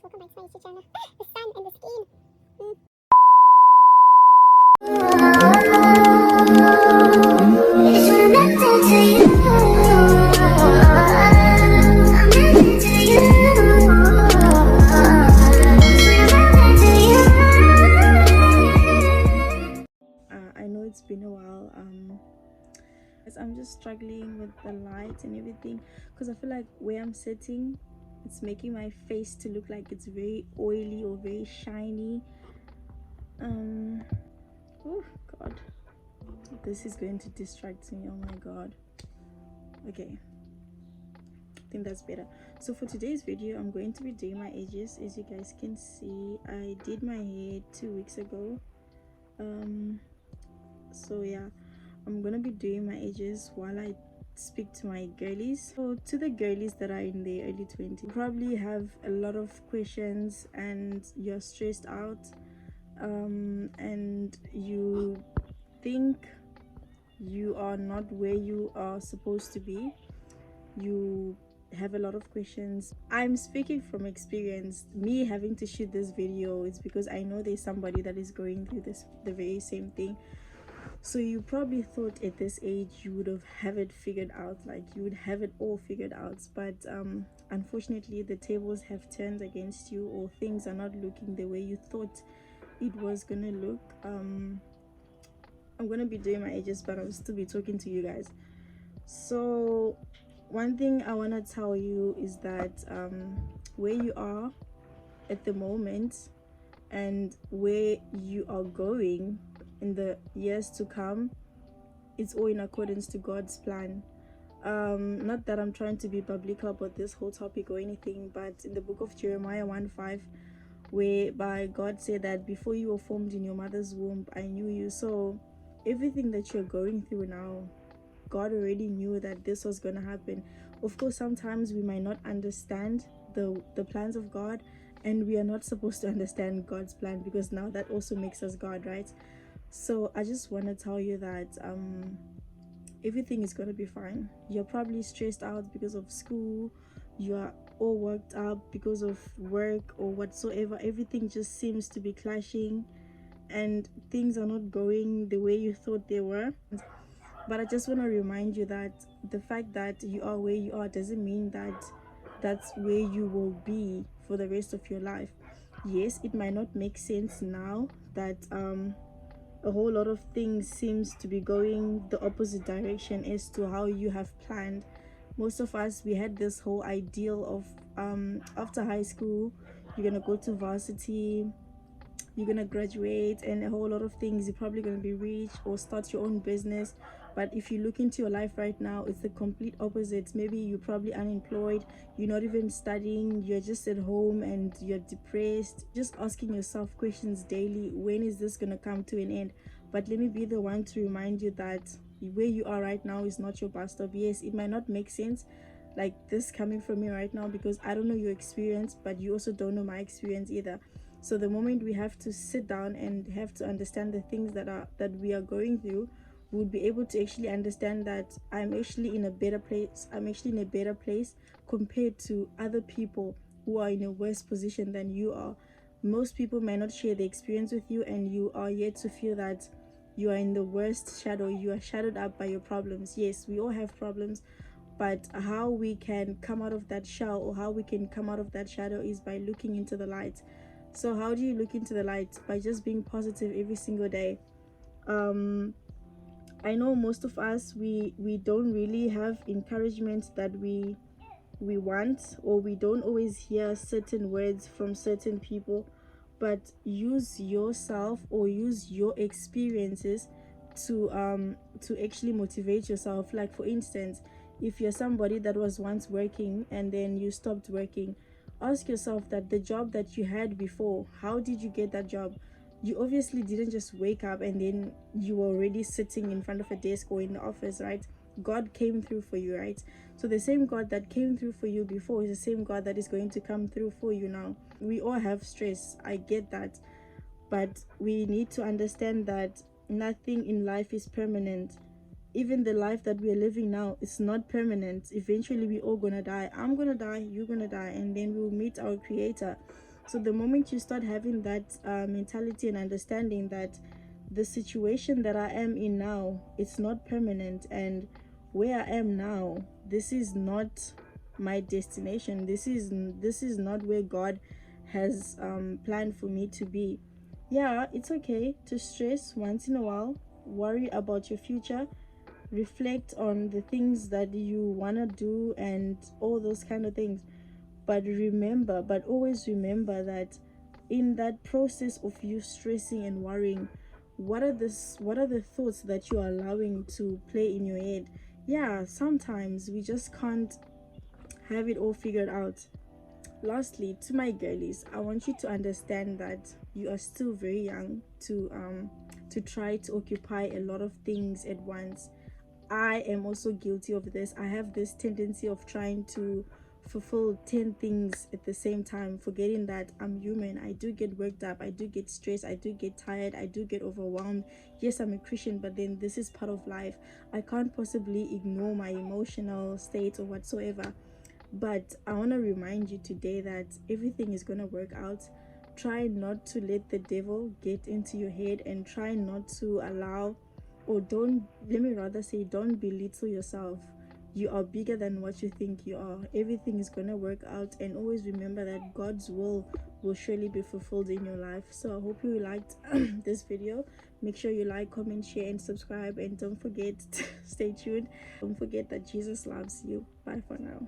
welcome back to my YouTube channel. The sun and the skin. I know it's been a while. As I'm just struggling with the light and everything, because I feel like where I'm sitting, it's making my face to look like it's very oily or very shiny. Oh god, this is going to distract me. Oh my god. Okay, I think that's better. So for today's video, I'm going to be doing my edges. As you guys can see, I did my hair 2 weeks ago. So yeah, I'm gonna be doing my edges while I speak to my girlies. So to the girlies that are in their early 20s, you probably have a lot of questions and you're stressed out, and you think you are not where you are supposed to be. You have a lot of questions. I'm speaking from experience. Me having to shoot this video is because I know there's somebody that is going through the very same thing. So you probably thought at this age you would have it figured out, like you would have it all figured out, but unfortunately the tables have turned against you, or things are not looking the way you thought it was gonna look. I'm gonna be doing my edges, but I'll still be talking to you guys. So one thing I want to tell you is that where you are at the moment and where you are going in the years to come, it's all in accordance to God's plan. Not that I'm trying to be biblical about this whole topic or anything, but in the book of Jeremiah 1:5, whereby God said that before you were formed in your mother's womb, I knew you. So everything that you're going through now, God already knew that this was going to happen. Of course, sometimes we might not understand the plans of God, and we are not supposed to understand God's plan, because now that also makes us God, right? So I just want to tell you that everything is going to be fine. You're probably stressed out because of school, you are all worked up because of work or whatsoever. Everything just seems to be clashing and things are not going the way you thought they were. But I just want to remind you that the fact that you are where you are doesn't mean that that's where you will be for the rest of your life. Yes, it might not make sense now that a whole lot of things seems to be going the opposite direction as to how you have planned. Most of us, we had this whole ideal of after high school you're gonna go to varsity, you're gonna graduate, and a whole lot of things. You're probably gonna be rich or start your own business. But if you look into your life right now, it's the complete opposite. Maybe you're probably unemployed, you're not even studying, you're just at home and you're depressed, just asking yourself questions daily: when is this gonna come to an end? But let me be the one to remind you that where you are right now is not your bus stop. Yes, it might not make sense like this coming from me right now, because I don't know your experience, but you also don't know my experience either. So the moment we have to sit down and have to understand the things that we are going through, we would be able to actually understand that I'm actually in a better place. I'm actually in a better place compared to other people who are in a worse position than you are. Most people may not share the experience with you, and you are yet to feel that you are in the worst shadow. You are shadowed up by your problems. Yes, we all have problems, but how we can come out of that shell, or how we can come out of that shadow, is by looking into the light. So how do you look into the light? By just being positive every single day. I know most of us, we don't really have encouragement that we want, or we don't always hear certain words from certain people, but use yourself or use your experiences to actually motivate yourself. Like for instance, if you're somebody that was once working and then you stopped working, ask yourself that the job that you had before, how did you get that job? You obviously didn't just wake up and then you were already sitting in front of a desk or in the office, right? God came through for you, right? So the same God that came through for you before is the same God that is going to come through for you now. We all have stress, I get that, but we need to understand that nothing in life is permanent. Even the life that we are living now is not permanent. Eventually we're all gonna die. I'm gonna die, you're gonna die, and then we'll meet our creator. So the moment you start having that mentality and understanding that the situation that I am in now, it's not permanent, and where I am now, this is not my destination. This is not where God has planned for me to be. Yeah, it's okay to stress once in a while, worry about your future, reflect on the things that you want to do and all those kind of things. But always remember that in that process of you stressing and worrying, what are the thoughts that you are allowing to play in your head? Yeah, sometimes we just can't have it all figured out. Lastly, to my girlies, I want you to understand that you are still very young to try to occupy a lot of things at once. I am also guilty of this. I have this tendency of trying to fulfill 10 things at the same time, forgetting that I'm human. I do get worked up, I do get stressed, I do get tired, I do get overwhelmed. Yes, I'm a Christian, but then this is part of life. I can't possibly ignore my emotional state or whatsoever. But I want to remind you today that everything is going to work out. Try not to let the devil get into your head, and try not to allow, or don't, let me rather say, don't belittle yourself. You are bigger than what you think you are. Everything is going to work out, and always remember that God's will surely be fulfilled in your life. So I hope you liked this video. Make sure you like, comment, share, and subscribe, and don't forget to stay tuned. Don't forget that Jesus loves you. Bye for now.